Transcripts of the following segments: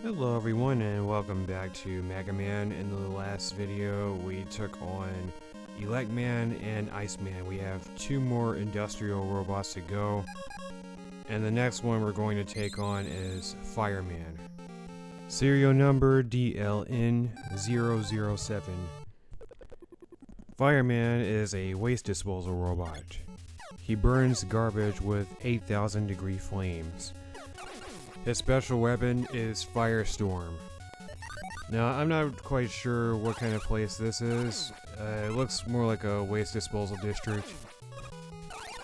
Hello everyone and welcome back to Mega Man. In the last video we took on Elec Man and Iceman. We have two more industrial robots to go. And the next one we're going to take on is Fireman. Serial number DLN007. Fireman is a waste disposal robot. He burns garbage with 8,000 degree flames. His special weapon is Firestorm. Now, I'm not quite sure what kind of place this is. It looks more like a waste disposal district.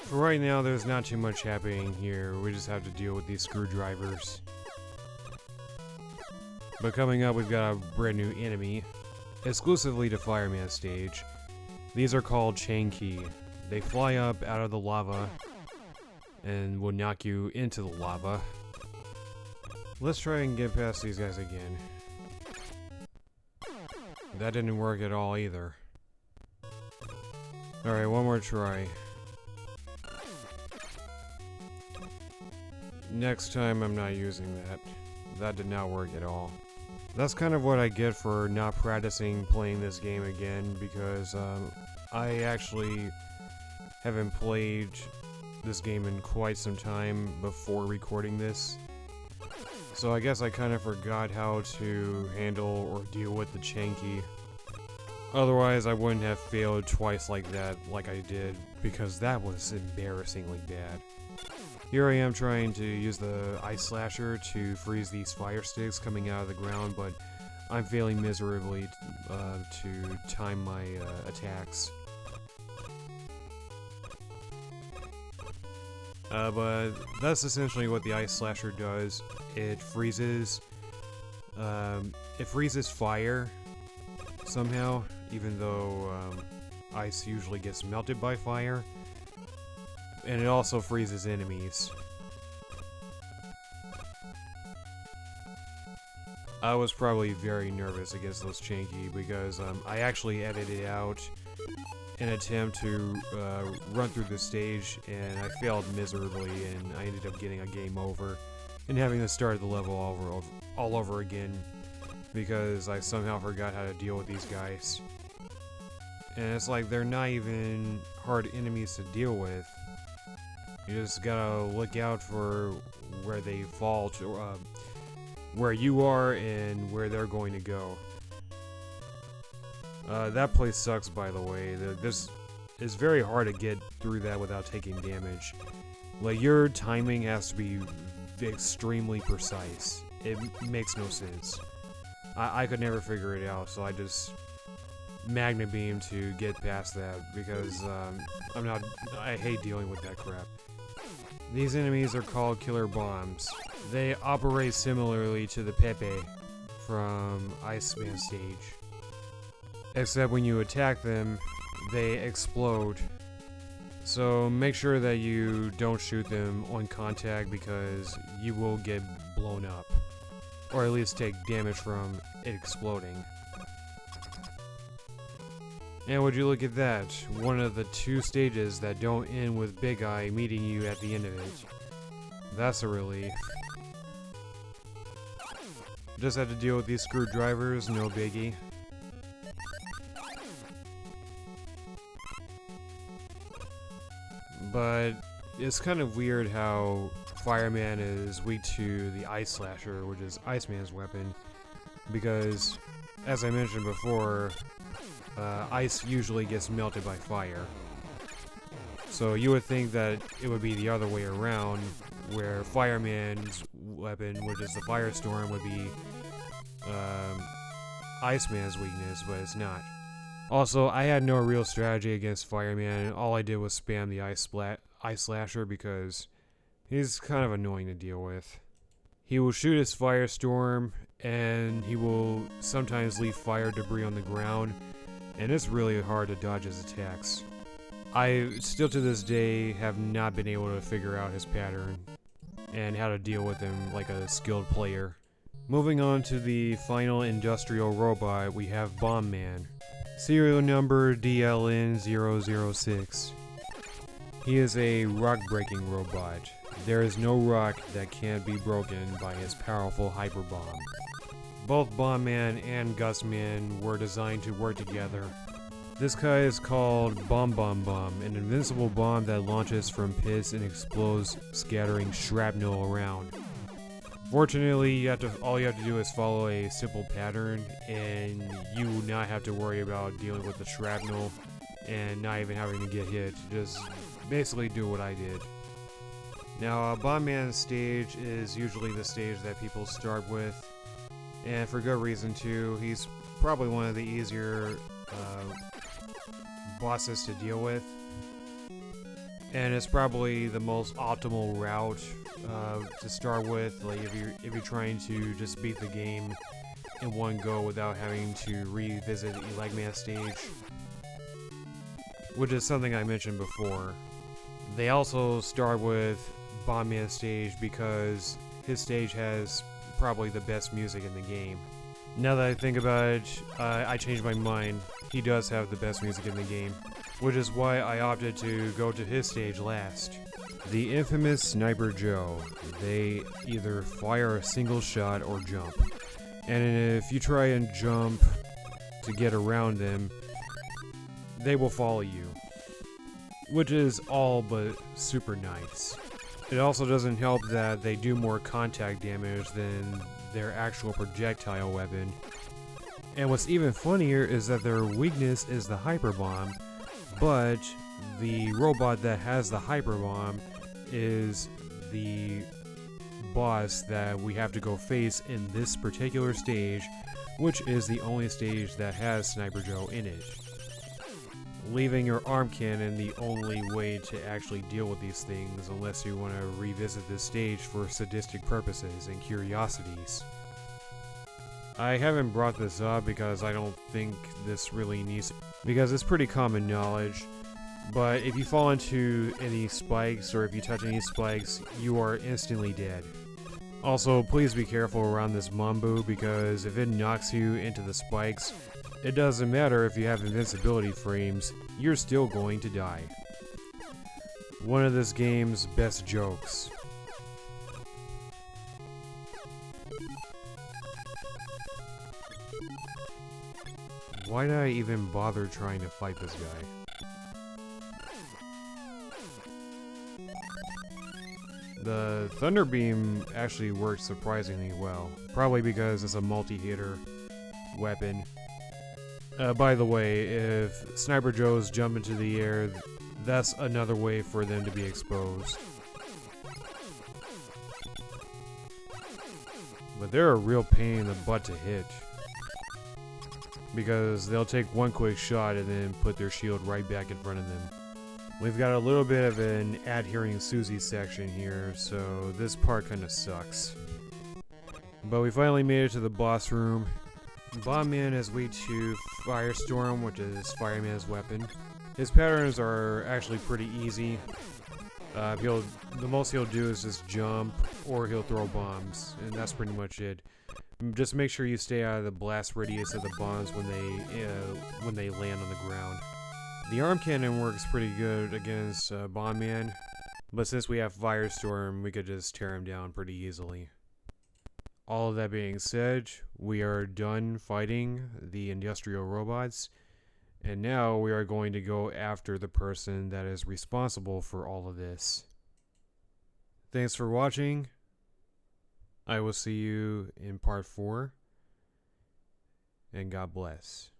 For right now, there's not too much happening here. We just have to deal with these screwdrivers. But coming up, we've got a brand new enemy, exclusively to Fireman stage. These are called Chain Key. They fly up out of the lava and will knock you into the lava. Let's try and get past these guys again. That didn't work at all either. Alright, one more try. Next time I'm not using that. That did not work at all. That's kind of what I get for not practicing playing this game again, because I actually haven't played this game in quite some time before recording this. So I guess I kind of forgot how to handle or deal with the Chain Key. Otherwise I wouldn't have failed twice like that like I did, because that was embarrassingly bad. Here I am trying to use the Ice Slasher to freeze these fire sticks coming out of the ground, but I'm failing miserably to time my attacks. But that's essentially what the Ice Slasher does. It freezes fire somehow, even though ice usually gets melted by fire. And it also freezes enemies. I was probably very nervous against those Chain Key because I actually edited out an attempt to run through the stage, and I failed miserably, and I ended up getting a game over and having to start the level all over again because I somehow forgot how to deal with these guys. And it's like they're not even hard enemies to deal with. You just gotta look out for where they fall to, where you are and where they're going to go. That place sucks, by the way. This is very hard to get through that without taking damage. Like, your timing has to be extremely precise. It makes no sense. I could never figure it out, so I just Magna Beam to get past that because I hate dealing with that crap. These enemies are called Killer Bombs. They operate similarly to the Pepe from Iceman stage. Except when you attack them, they explode. So make sure that you don't shoot them on contact because you will get blown up. Or at least take damage from it exploding. And would you look at that, one of the two stages that don't end with Big Eye meeting you at the end of it. That's a relief. Just had to deal with these screwdrivers, no biggie. But it's kind of weird how Fireman is weak to the Ice Slasher, which is Iceman's weapon, because, as I mentioned before, ice usually gets melted by fire. So you would think that it would be the other way around, where Fireman's weapon, which is the Firestorm, would be Iceman's weakness, but it's not. Also, I had no real strategy against Fireman. All I did was spam the Ice Slasher because he's kind of annoying to deal with. He will shoot his Firestorm, and he will sometimes leave fire debris on the ground, and it's really hard to dodge his attacks. I still to this day have not been able to figure out his pattern and how to deal with him like a skilled player. Moving on to the final industrial robot, we have Bomb Man. Serial number DLN006. He is a rock-breaking robot. There is no rock that can't be broken by his powerful hyper bomb. Both Bombman and Gustman were designed to work together. This guy is called Bomb Bomb Bomb, an invincible bomb that launches from pits and explodes, scattering shrapnel around. Fortunately, all you have to do is follow a simple pattern, and you will not have to worry about dealing with the shrapnel and not even having to get hit. Just basically do what I did. Now, Bombman's stage is usually the stage that people start with, and for good reason too. He's probably one of the easier bosses to deal with, and it's probably the most optimal route to start with. Like if you're trying to just beat the game in one go without having to revisit Elec Man stage, which is something I mentioned before. They also start with Bombman stage because his stage has probably the best music in the game. Now that I think about it, I changed my mind. He does have the best music in the game, which is why I opted to go to his stage last. The infamous Sniper Joe. They either fire a single shot or jump. And if you try and jump to get around them, they will follow you, which is all but super nice. It also doesn't help that they do more contact damage than their actual projectile weapon. And what's even funnier is that their weakness is the hyper bomb, but the robot that has the hyper bomb is the boss that we have to go face in this particular stage, which is the only stage that has Sniper Joe in it, leaving your arm cannon the only way to actually deal with these things, unless you want to revisit this stage for sadistic purposes and curiosities. I haven't brought this up because I don't think this really needs, because it's pretty common knowledge, but if you fall into any spikes or if you touch any spikes, you are instantly dead. Also, please be careful around this Mambu, because if it knocks you into the spikes, it doesn't matter if you have invincibility frames, you're still going to die. One of this game's best jokes. Why did I even bother trying to fight this guy? The Thunder Beam actually works surprisingly well, probably because it's a multi-hitter weapon. By the way, if Sniper Joes jump into the air, that's another way for them to be exposed. But they're a real pain in the butt to hit, because they'll take one quick shot and then put their shield right back in front of them. We've got a little bit of an adhering Susie section here, so this part kind of sucks. But we finally made it to the boss room. Bombman is weak to Firestorm, which is Fireman's weapon. His patterns are actually pretty easy. The most he'll do is just jump, or he'll throw bombs, and that's pretty much it. Just make sure you stay out of the blast radius of the bombs when they land on the ground. The arm cannon works pretty good against Bombman, but since we have Firestorm, we could just tear him down pretty easily. All of that being said, we are done fighting the industrial robots, and now we are going to go after the person that is responsible for all of this. Thanks for watching. I will see you in part 4, and God bless.